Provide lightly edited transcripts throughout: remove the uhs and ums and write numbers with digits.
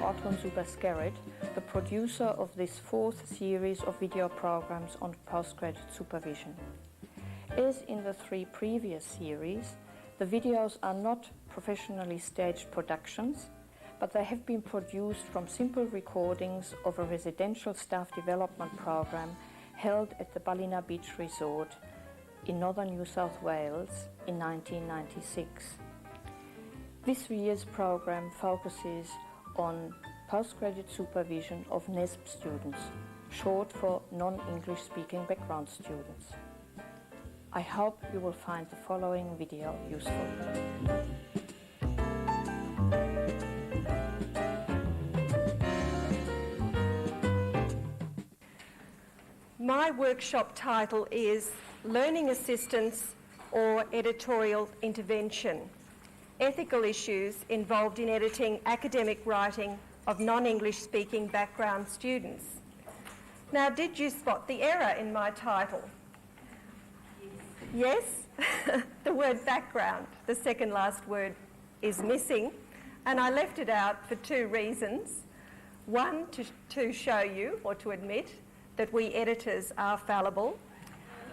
Zuber-Skerritt, the producer of this fourth series of video programs on postgraduate supervision. As in the three previous series, the videos are not professionally staged productions, but they have been produced from simple recordings of a residential staff development program held at the Ballina Beach Resort in northern New South Wales in 1996. This year's program focuses on postgraduate supervision of NESB students, short for non-English speaking background students. I hope you will find the following video useful. My workshop title is Learning Assistance or Editorial Intervention: Ethical Issues Involved in Editing Academic Writing of Non-English Speaking Background Students. Now, did you spot the error in my title? Yes? The word background, the second last word, is missing, and I left it out for two reasons. One, to show you, or to admit, that we editors are fallible,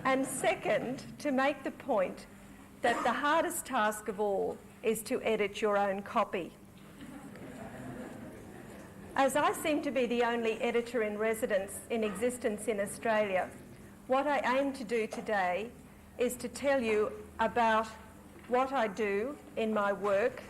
and second, to make the point that the hardest task of all is to edit your own copy. As I seem to be the only editor in residence in existence in Australia, what I aim to do today is to tell you about what I do in my work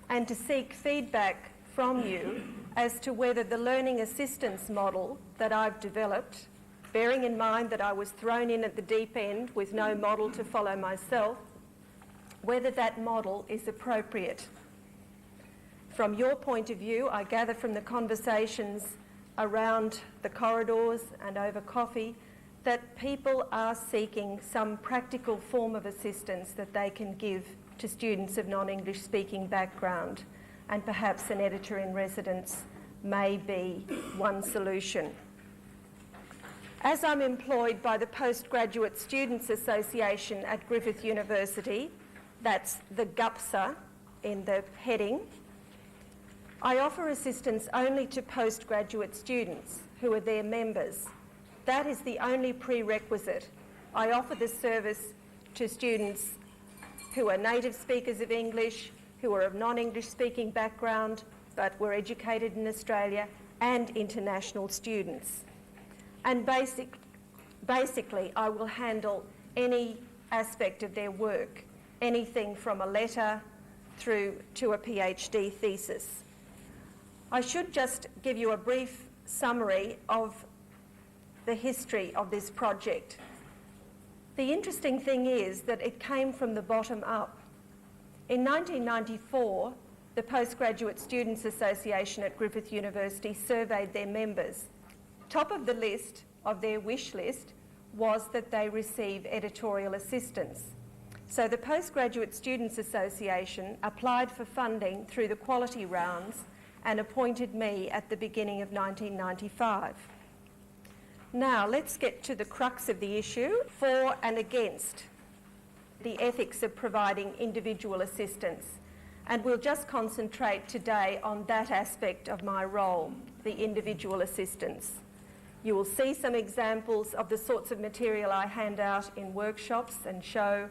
and to seek feedback from you as to whether the learning assistance model that I've developed, bearing in mind that I was thrown in at the deep end with no model to follow myself, whether that model is appropriate. From your point of view, I gather from the conversations around the corridors and over coffee that people are seeking some practical form of assistance that they can give to students of non-English speaking background, and perhaps an editor in residence may be one solution. As I'm employed by the Postgraduate Students Association at Griffith University, that's the GUPSA in the heading, I offer assistance only to postgraduate students who are their members. That is the only prerequisite. I offer this service to students who are native speakers of English, who are of non-English speaking background, but were educated in Australia, and international students. And basically, I will handle any aspect of their work, anything from a letter through to a PhD thesis. I should just give you a brief summary of the history of this project. The interesting thing is that it came from the bottom up. In 1994, the Postgraduate Students Association at Griffith University surveyed their members. Top of the list of their wish list was that they receive editorial assistance. So the Postgraduate Students Association applied for funding through the quality rounds and appointed me at the beginning of 1995. Now let's get to the crux of the issue, for and against the ethics of providing individual assistance. And we'll just concentrate today on that aspect of my role, the individual assistance. You will see some examples of the sorts of material I hand out in workshops and show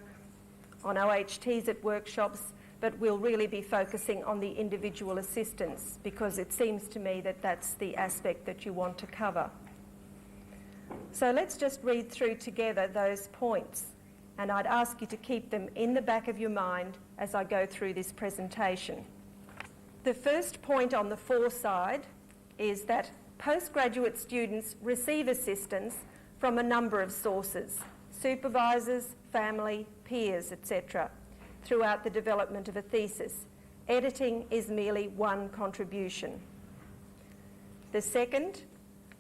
on OHTs at workshops, but we'll really be focusing on the individual assistance because it seems to me that that's the aspect that you want to cover. So let's just read through together those points, and I'd ask you to keep them in the back of your mind as I go through this presentation. The first point on the for side is that postgraduate students receive assistance from a number of sources: supervisors, family, peers, etc., throughout the development of a thesis. Editing is merely one contribution. The second,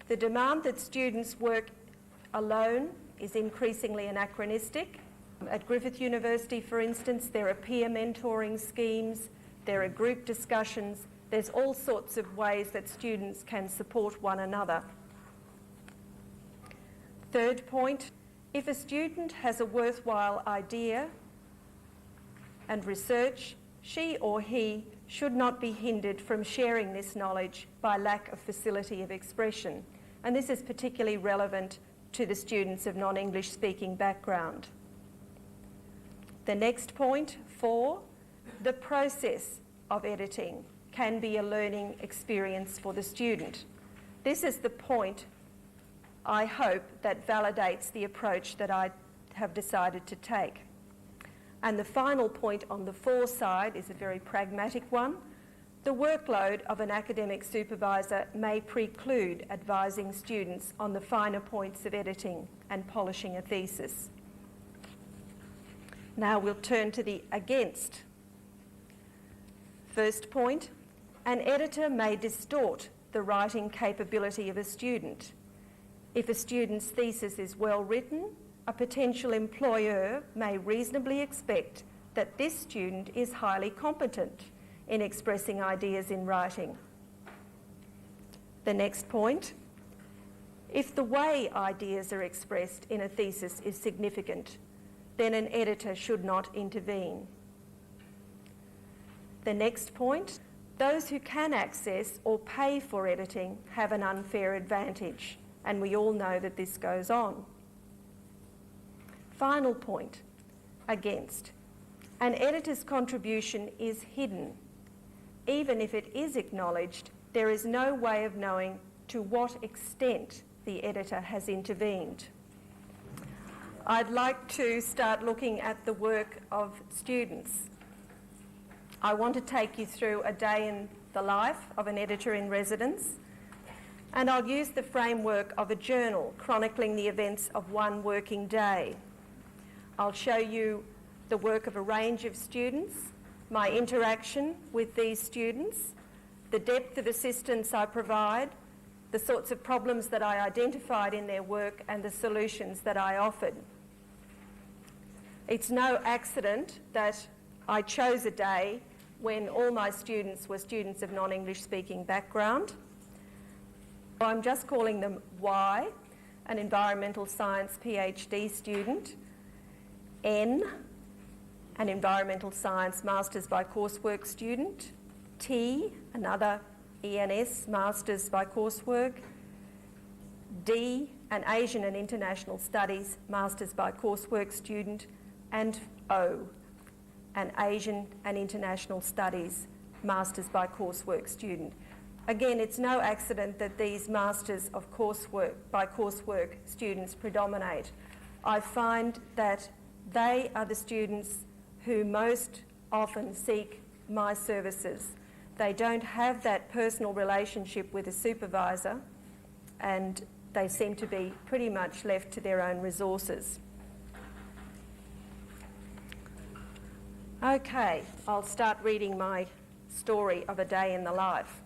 the demand that students work alone is increasingly anachronistic. At Griffith University, for instance, there are peer mentoring schemes, there are group discussions, there's all sorts of ways that students can support one another. Third point, if a student has a worthwhile idea and research, she or he should not be hindered from sharing this knowledge by lack of facility of expression. And this is particularly relevant to the students of non-English speaking background. The next point, 4, the process of editing can be a learning experience for the student. This is the point, I hope, that validates the approach that I have decided to take. And the final point on the 4 side is a very pragmatic one. The workload of an academic supervisor may preclude advising students on the finer points of editing and polishing a thesis. Now we'll turn to the against. First point, an editor may distort the writing capability of a student. If a student's thesis is well written, a potential employer may reasonably expect that this student is highly competent in expressing ideas in writing. The next point, if the way ideas are expressed in a thesis is significant, then an editor should not intervene. The next point, those who can access or pay for editing have an unfair advantage, and we all know that this goes on. Final point, against. An editor's contribution is hidden. Even if it is acknowledged, there is no way of knowing to what extent the editor has intervened. I'd like to start looking at the work of students. I want to take you through a day in the life of an editor in residence, and I'll use the framework of a journal chronicling the events of one working day. I'll show you the work of a range of students, my interaction with these students, the depth of assistance I provide, the sorts of problems that I identified in their work, and the solutions that I offered. It's no accident that I chose a day when all my students were students of non-English speaking background. I'm just calling them Y, an environmental science PhD student, N, an environmental science masters by coursework student, T, another ENS masters by coursework, D, an Asian and International Studies masters by coursework student, and O, an Asian and International Studies masters by coursework student. Again, it's no accident that these masters of coursework by coursework students predominate. I find that they are the students who most often seek my services. They don't have that personal relationship with a supervisor, and they seem to be pretty much left to their own resources. Okay, I'll start reading my story of a day in the life.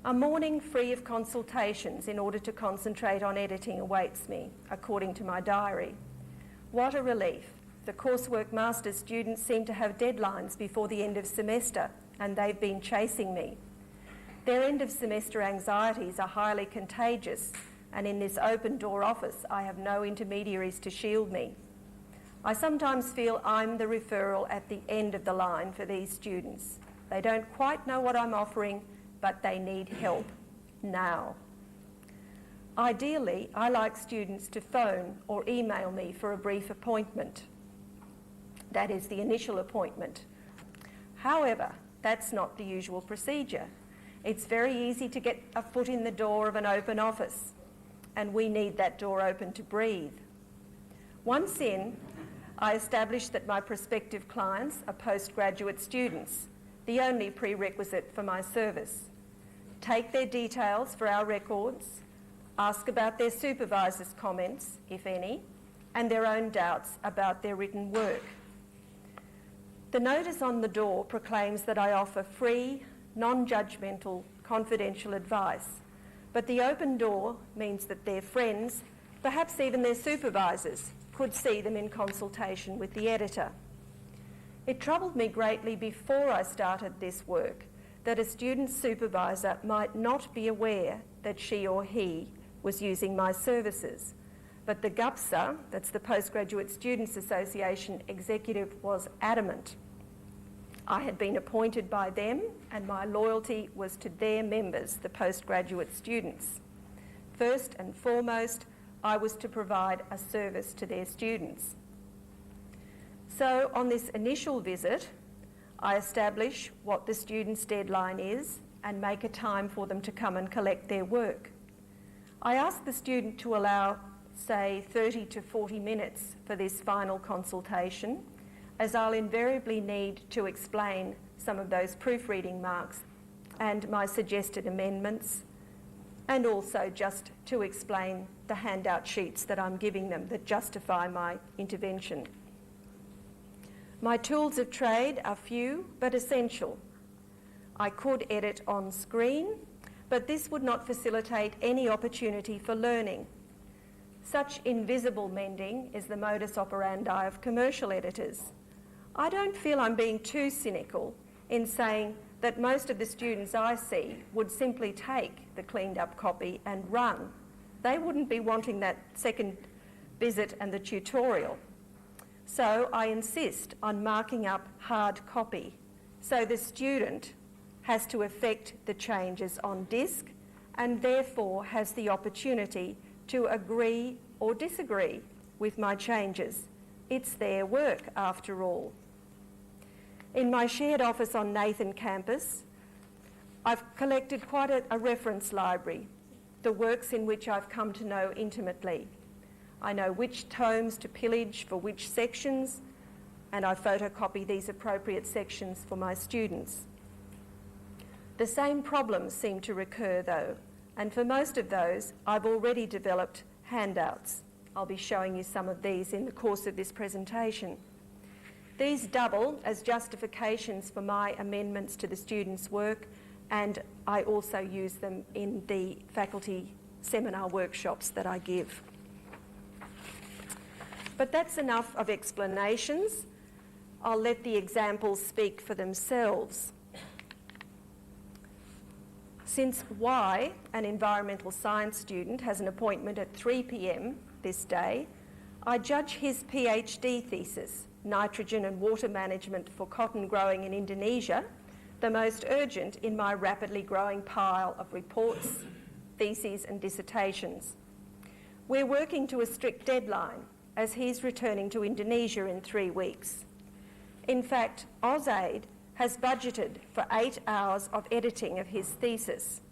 A morning free of consultations in order to concentrate on editing awaits me, according to my diary. What a relief. The coursework master's students seem to have deadlines before the end of semester, and they've been chasing me. Their end of semester anxieties are highly contagious, and in this open door office I have no intermediaries to shield me. I sometimes feel I'm the referral at the end of the line for these students. They don't quite know what I'm offering, but they need help now. Ideally, I like students to phone or email me for a brief appointment. That is the initial appointment. However, that's not the usual procedure. It's very easy to get a foot in the door of an open office, and we need that door open to breathe. Once in, I established that my prospective clients are postgraduate students, the only prerequisite for my service. Take their details for our records, ask about their supervisor's comments, if any, and their own doubts about their written work. The notice on the door proclaims that I offer free, non-judgmental, confidential advice, but the open door means that their friends, perhaps even their supervisors, could see them in consultation with the editor. It troubled me greatly before I started this work that a student supervisor might not be aware that she or he was using my services. But the GUPSA, that's the Postgraduate Students Association executive, was adamant. I had been appointed by them, and my loyalty was to their members, the postgraduate students. First and foremost, I was to provide a service to their students. So on this initial visit, I establish what the student's deadline is and make a time for them to come and collect their work. I ask the student to allow, say, 30 to 40 minutes for this final consultation, as I'll invariably need to explain some of those proofreading marks and my suggested amendments, and also just to explain the handout sheets that I'm giving them that justify my intervention. My tools of trade are few but essential. I could edit on screen, but this would not facilitate any opportunity for learning. Such invisible mending is the modus operandi of commercial editors. I don't feel I'm being too cynical in saying that most of the students I see would simply take the cleaned up copy and run. They wouldn't be wanting that second visit and the tutorial. So I insist on marking up hard copy so the student has to effect the changes on disk and therefore has the opportunity to agree or disagree with my changes. It's their work after all. In my shared office on Nathan campus, I've collected quite a reference library, the works in which I've come to know intimately. I know which tomes to pillage for which sections, and I photocopy these appropriate sections for my students. The same problems seem to recur though, and for most of those, I've already developed handouts. I'll be showing you some of these in the course of this presentation. These double as justifications for my amendments to the students' work, and I also use them in the faculty seminar workshops that I give. But that's enough of explanations. I'll let the examples speak for themselves. Since Y, an environmental science student, has an appointment at 3 p.m. this day, I judge his PhD thesis, Nitrogen and Water Management for Cotton Growing in Indonesia, the most urgent in my rapidly growing pile of reports, theses and dissertations. We're working to a strict deadline as he's returning to Indonesia in 3 weeks. In fact, AusAid has budgeted for 8 hours of editing of his thesis,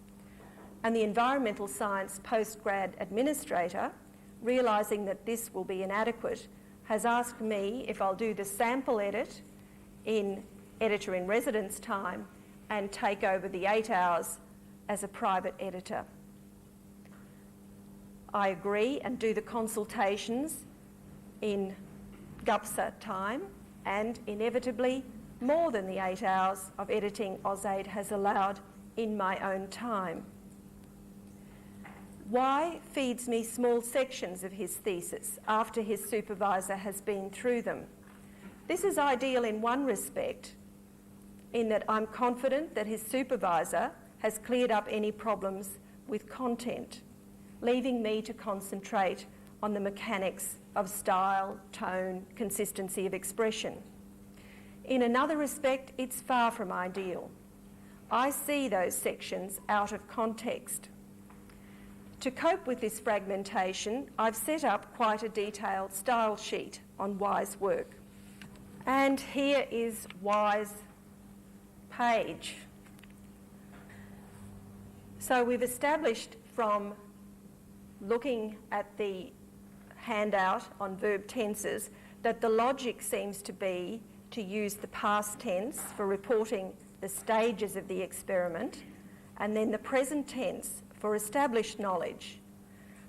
and the environmental science postgrad administrator, realising that this will be inadequate, has asked me if I'll do the sample edit in editor-in-residence time and take over the 8 hours as a private editor. I agree and do the consultations in GUPSA time, and inevitably more than the 8 hours of editing AusAid has allowed in my own time. Y feeds me small sections of his thesis after his supervisor has been through them. This is ideal in one respect, in that I'm confident that his supervisor has cleared up any problems with content, leaving me to concentrate on the mechanics of style, tone, consistency of expression. In another respect, it's far from ideal. I see those sections out of context. To cope with this fragmentation, I've set up quite a detailed style sheet on Y's work. And here is Y's page. So we've established from looking at the handout on verb tenses that the logic seems to be to use the past tense for reporting the stages of the experiment, and then the present tense for established knowledge.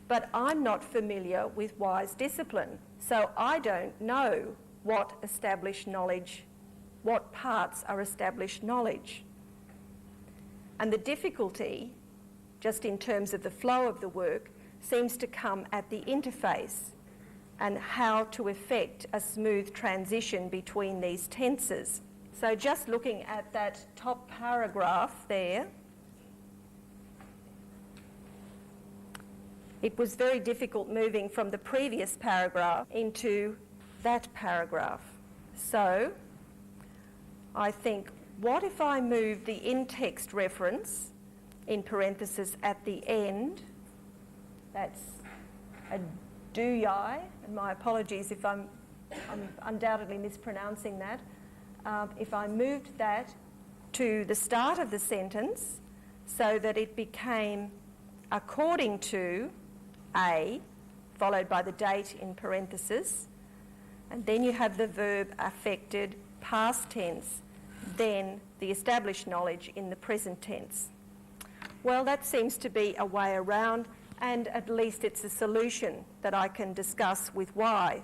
But I'm not familiar with Y's discipline, so I don't know what established knowledge, what parts are established knowledge. And the difficulty, just in terms of the flow of the work, seems to come at the interface and how to effect a smooth transition between these tenses. So just looking at that top paragraph there, it was very difficult moving from the previous paragraph into that paragraph. So I think, what if I move the in-text reference in parentheses at the end? That's a do-yi, and my apologies if I'm undoubtedly mispronouncing that. If I moved that to the start of the sentence so that it became according to A, followed by the date in parentheses, and then you have the verb affected past tense, then the established knowledge in the present tense. Well, that seems to be a way around, and at least it's a solution that I can discuss with Y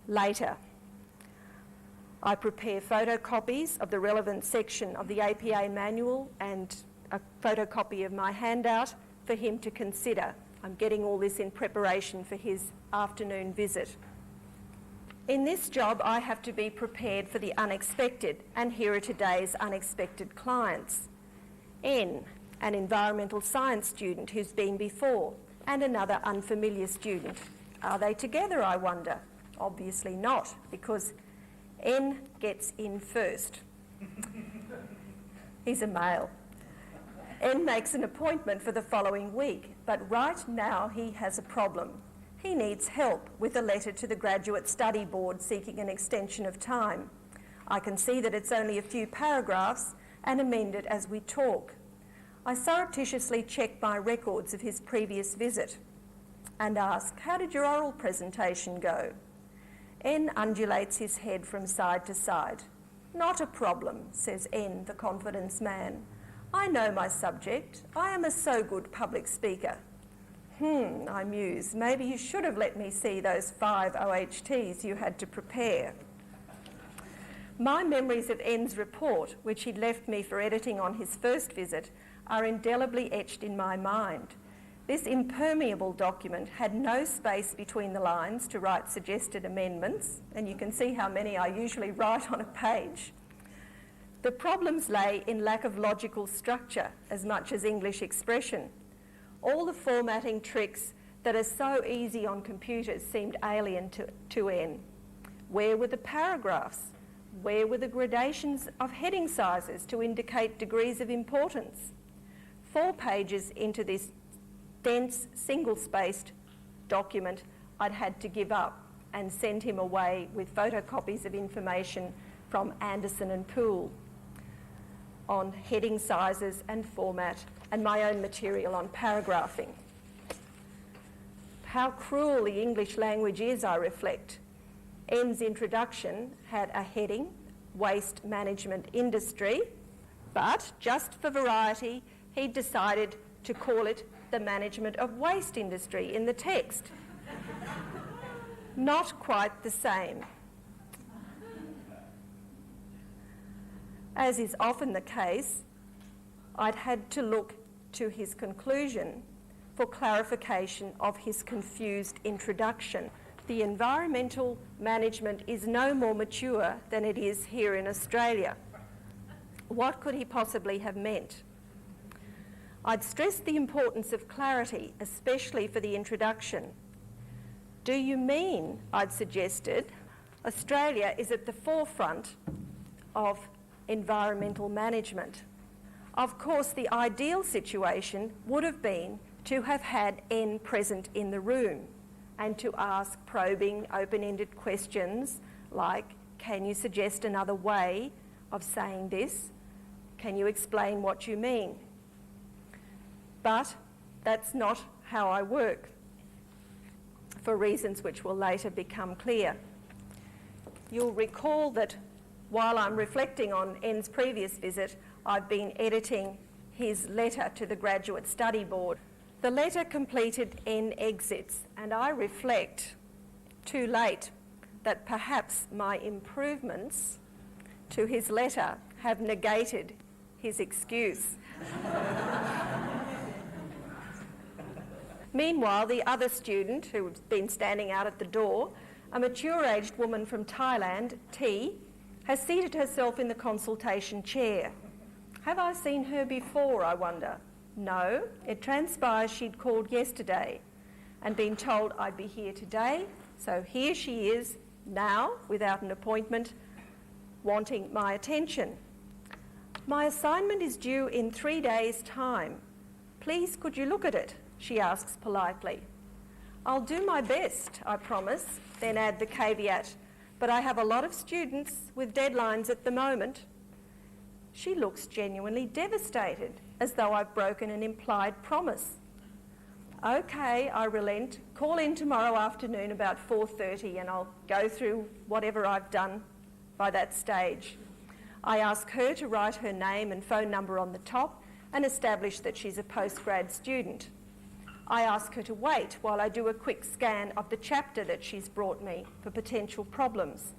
later. I prepare photocopies of the relevant section of the APA manual and a photocopy of my handout for him to consider. I'm getting all this in preparation for his afternoon visit. In this job, I have to be prepared for the unexpected, and here are today's unexpected clients. N, an environmental science student who's been before, and another unfamiliar student. Are they together, I wonder? Obviously not, because N gets in first. He's a male. N makes an appointment for the following week, but right now he has a problem. He needs help with a letter to the Graduate Study Board seeking an extension of time. I can see that it's only a few paragraphs and amend it as we talk. I surreptitiously check my records of his previous visit and ask, how did your oral presentation go? N undulates his head from side to side. Not a problem, says N, the confidence man. I know my subject. I am a so good public speaker. I muse. Maybe you should have let me see those 5 OHTs you had to prepare. My memories of N's report, which he'd left me for editing on his first visit, are indelibly etched in my mind. This impermeable document had no space between the lines to write suggested amendments, and you can see how many I usually write on a page. The problems lay in lack of logical structure as much as English expression. All the formatting tricks that are so easy on computers seemed alien to N. Where were the paragraphs? Where were the gradations of heading sizes to indicate degrees of importance? 4 pages into this dense, single-spaced document, I'd had to give up and send him away with photocopies of information from Addison and Poole on heading sizes and format, and my own material on paragraphing. How cruel the English language is, I reflect. N's introduction had a heading, Waste Management Industry, but just for variety, he decided to call it the Management of Waste Industry in the text. Not quite the same. As is often the case, I'd had to look to his conclusion for clarification of his confused introduction. The environmental management is no more mature than it is here in Australia. What could he possibly have meant? I'd stressed the importance of clarity, especially for the introduction. Do you mean, I'd suggested, Australia is at the forefront of environmental management? Of course, the ideal situation would have been to have had N present in the room and to ask probing, open-ended questions like, can you suggest another way of saying this? Can you explain what you mean? But that's not how I work, for reasons which will later become clear. You'll recall that while I'm reflecting on N's previous visit, I've been editing his letter to the Graduate Study Board. The letter completed, N exits, and I reflect, too late, that perhaps my improvements to his letter have negated his excuse. Meanwhile, the other student, who's been standing out at the door, a mature-aged woman from Thailand, T, has seated herself in the consultation chair. Have I seen her before, I wonder? No, it transpires she'd called yesterday and been told I'd be here today, so here she is now, without an appointment, wanting my attention. "My assignment is due in 3 days' time. Please, could you look at it?" she asks politely. "I'll do my best," I promise, then add the caveat, "but I have a lot of students with deadlines at the moment." She looks genuinely devastated, as though I've broken an implied promise. "Okay," I relent. "Call in tomorrow afternoon about 4:30 and I'll go through whatever I've done by that stage." I ask her to write her name and phone number on the top and establish that she's a postgrad student. I ask her to wait while I do a quick scan of the chapter that she's brought me for potential problems.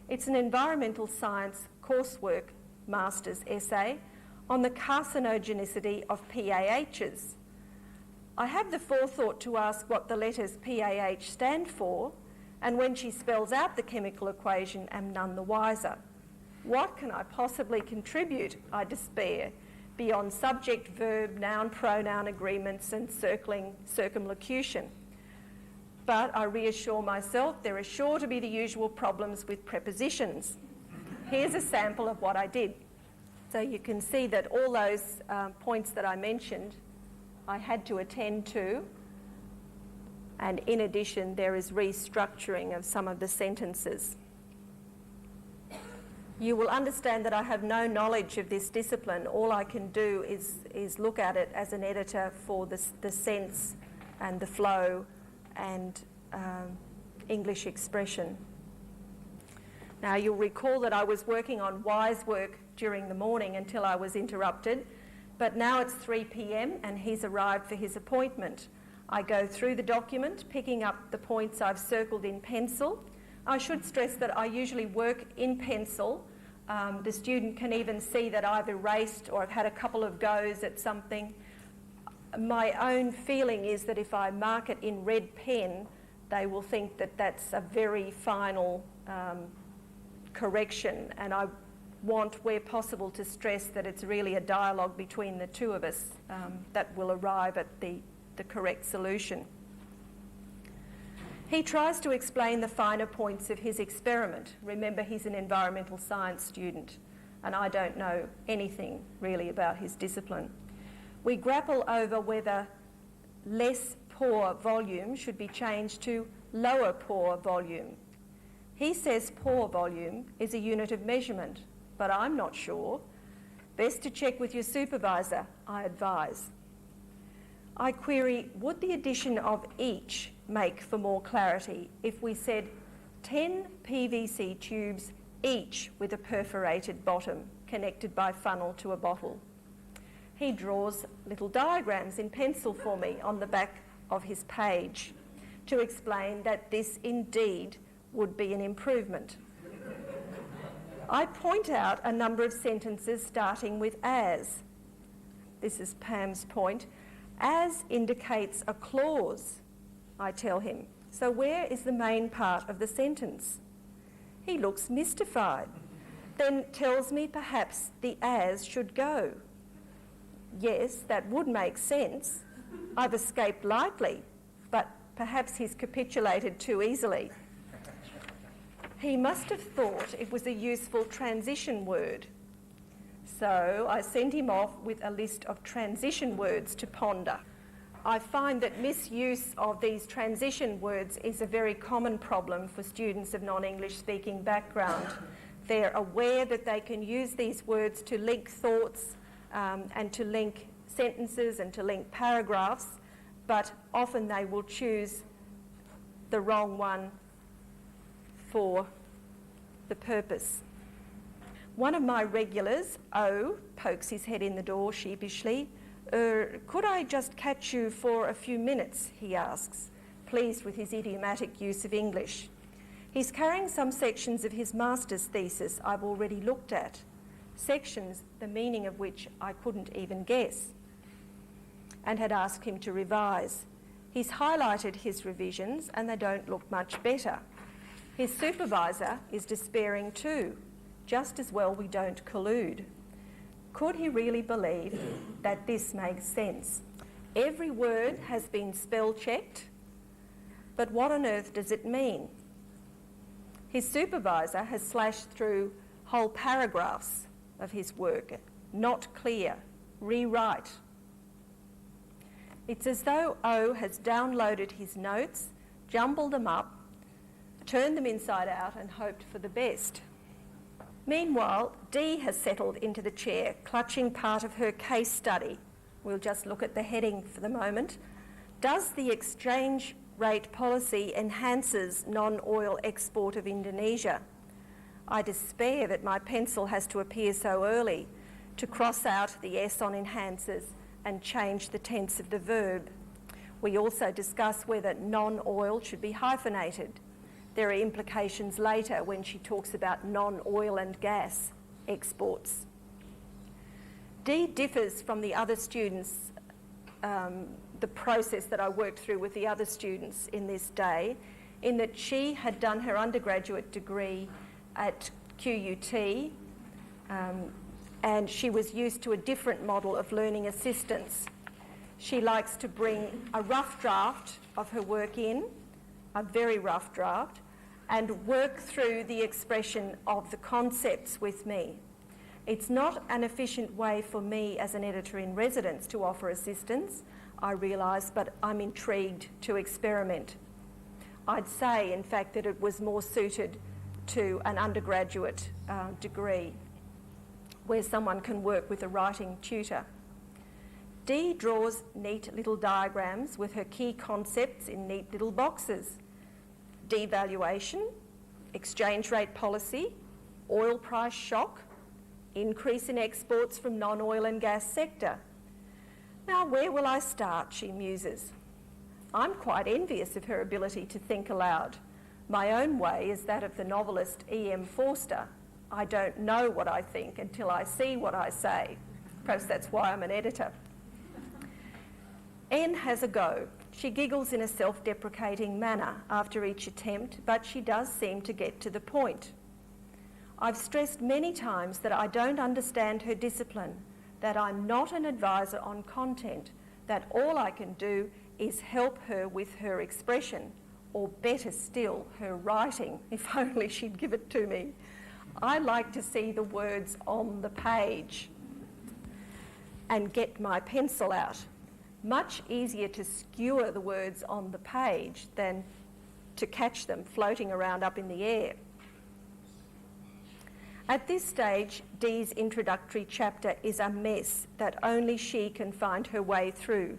It's an environmental science coursework master's essay on the carcinogenicity of PAHs. I have the forethought to ask what the letters PAH stand for, and when she spells out the chemical equation, am none the wiser. What can I possibly contribute, I despair, beyond subject, verb, noun, pronoun agreements and circumlocution? But I reassure myself there are sure to be the usual problems with prepositions. Here's a sample of what I did. So you can see that all those points that I mentioned I had to attend to, and in addition there is restructuring of some of the sentences. You will understand that I have no knowledge of this discipline. All I can do is look at it as an editor for the sense and the flow and English expression. Now you'll recall that I was working on wise work during the morning until I was interrupted, but now it's 3 p.m. and he's arrived for his appointment. I go through the document, picking up the points I've circled in pencil. I should stress that I usually work in pencil. The student can even see that I've erased or I've had a couple of goes at something. My own feeling is that if I mark it in red pen, they will think that that's a very final correction, and I want, where possible, to stress that it's really a dialogue between the two of us that will arrive at the correct solution. He tries to explain the finer points of his experiment. Remember, he's an environmental science student, and I don't know anything really about his discipline. We grapple over whether less poor volume should be changed to lower poor volume. He says poor volume is a unit of measurement, but I'm not sure. Best to check with your supervisor, I advise. I query, would the addition of each make for more clarity if we said 10 PVC tubes, each with a perforated bottom connected by funnel to a bottle? He draws little diagrams in pencil for me on the back of his page to explain that this indeed would be an improvement. I point out a number of sentences starting with as. This is Pam's point. As indicates a clause, I tell him. So where is the main part of the sentence? He looks mystified, then tells me perhaps the as should go. Yes, that would make sense. I've escaped lightly, but perhaps he's capitulated too easily. He must have thought it was a useful transition word. So I send him off with a list of transition words to ponder. I find that misuse of these transition words is a very common problem for students of non-English speaking background. They're aware that they can use these words to link thoughts and to link sentences and to link paragraphs, but often they will choose the wrong one for the purpose. One of my regulars, O, pokes his head in the door sheepishly. Could I just catch you for a few minutes, he asks, pleased with his idiomatic use of English. He's carrying some sections of his master's thesis I've already looked at, sections the meaning of which I couldn't even guess, and had asked him to revise. He's highlighted his revisions and they don't look much better. His supervisor is despairing too. Just as well we don't collude. Could he really believe that this makes sense? Every word has been spell checked, but what on earth does it mean? His supervisor has slashed through whole paragraphs of his work, not clear, rewrite. It's as though O has downloaded his notes, jumbled them up, turned them inside out and hoped for the best. Meanwhile, D has settled into the chair, clutching part of her case study. We'll just look at the heading for the moment. Does the exchange rate policy enhances non-oil export of Indonesia? I despair that my pencil has to appear so early to cross out the S on enhances and change the tense of the verb. We also discuss whether non-oil should be hyphenated. There are implications later when she talks about non-oil and gas exports. D differs from the other students, the process that I worked through with the other students in this day, in that she had done her undergraduate degree at QUT, and she was used to a different model of learning assistance. She likes to bring a rough draft of her work in, a very rough draft, and work through the expression of the concepts with me. It's not an efficient way for me as an editor in residence to offer assistance, I realise, but I'm intrigued to experiment. I'd say, in fact, that it was more suited to an undergraduate degree where someone can work with a writing tutor. D draws neat little diagrams with her key concepts in neat little boxes. Devaluation, exchange rate policy, oil price shock, increase in exports from non-oil and gas sector. Now, where will I start, she muses. I'm quite envious of her ability to think aloud. My own way is that of the novelist E.M. Forster. I don't know what I think until I see what I say. Perhaps that's why I'm an editor. N has a go. She giggles in a self-deprecating manner after each attempt, but she does seem to get to the point. I've stressed many times that I don't understand her discipline, that I'm not an advisor on content, that all I can do is help her with her expression, or better still, her writing, if only she'd give it to me. I like to see the words on the page and get my pencil out. Much easier to skewer the words on the page than to catch them floating around up in the air. At this stage, Dee's introductory chapter is a mess that only she can find her way through.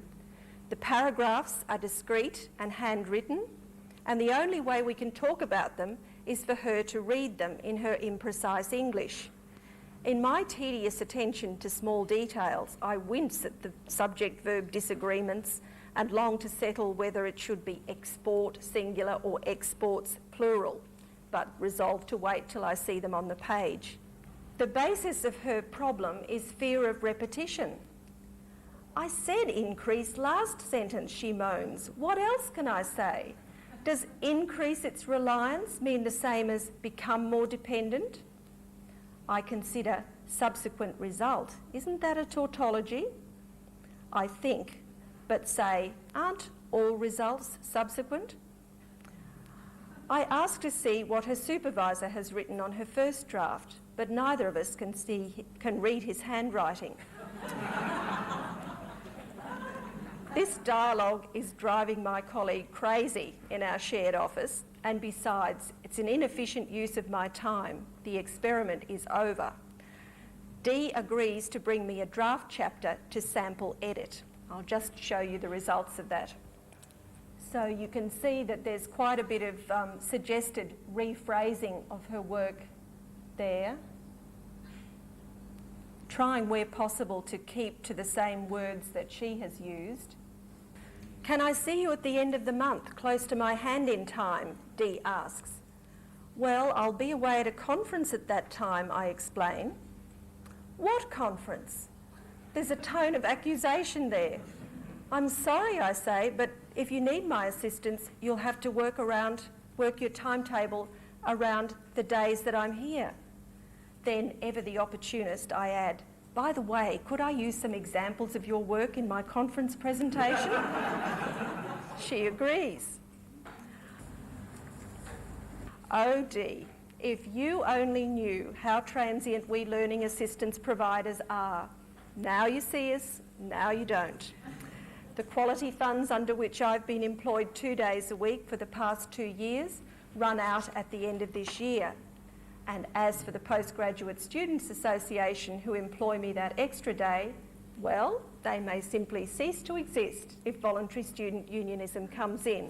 The paragraphs are discreet and handwritten, and the only way we can talk about them is for her to read them in her imprecise English. In my tedious attention to small details, I wince at the subject-verb disagreements and long to settle whether it should be export singular or exports plural, but resolve to wait till I see them on the page. The basis of her problem is fear of repetition. I said increase last sentence, she moans. What else can I say? Does increase its reliance mean the same as become more dependent? I consider subsequent result. Isn't that a tautology? I think, but say, aren't all results subsequent? I ask to see what her supervisor has written on her first draft, but neither of us can read his handwriting. This dialogue is driving my colleague crazy in our shared office, and besides, it's an inefficient use of my time. The experiment is over. D agrees to bring me a draft chapter to sample edit. I'll just show you the results of that. So you can see that there's quite a bit of suggested rephrasing of her work there, trying where possible to keep to the same words that she has used. Can I see you at the end of the month, close to my hand-in time? D asks. Well, I'll be away at a conference at that time, I explain. What conference? There's a tone of accusation there. I'm sorry, I say, but if you need my assistance, you'll have to work your timetable around the days that I'm here. Then, ever the opportunist, I add, by the way, could I use some examples of your work in my conference presentation? She agrees. Oh, D, if you only knew how transient we learning assistance providers are. Now you see us, now you don't. The quality funds under which I've been employed 2 days a week for the past 2 years run out at the end of this year. And as for the Postgraduate Students Association who employ me that extra day, well, they may simply cease to exist if voluntary student unionism comes in.